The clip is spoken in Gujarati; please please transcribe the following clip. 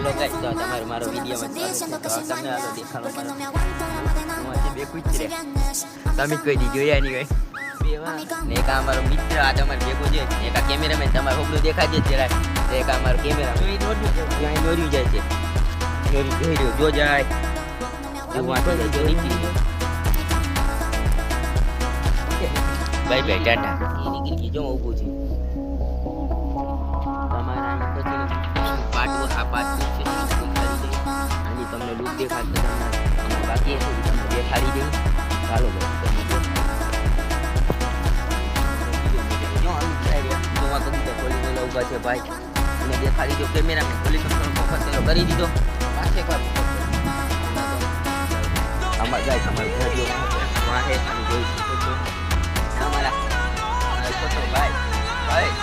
હેલો ગાઈસ, તો તમારો મારો વિડીયોમાં સ્વાગત છે. તો તમને આલો દેખાડો મારો બે કુતરે તમે કોઈ દી જોયા નહીં હોય. ને એક અમારો મિત્ર આ તમારે ભેગો છે, એક આ કેમેરામેન તમારે હોબળું દેખાય છે જરા, એક અમારો કેમેરામેન દોર્યું જાય છે, જોઈ રહ્યો જો જાય જો નીકળી ગયો. Bye bye Tata. એ નીકળી ગયો, જો ઊભું છે. તમારા પછી પાટો આ પાટો છે આની તમને લુક દેખાડતો બાકી તમને દેખાડી દઉં. ચાલો ઉભા છે ભાઈ, અને દેખાડી દો કેમેરા પોલીસ કરી દીધો. અમારે જાય તમારું ઘર જો વાહે જોઈ શકો છો અમારા ભાઈ ભાઈ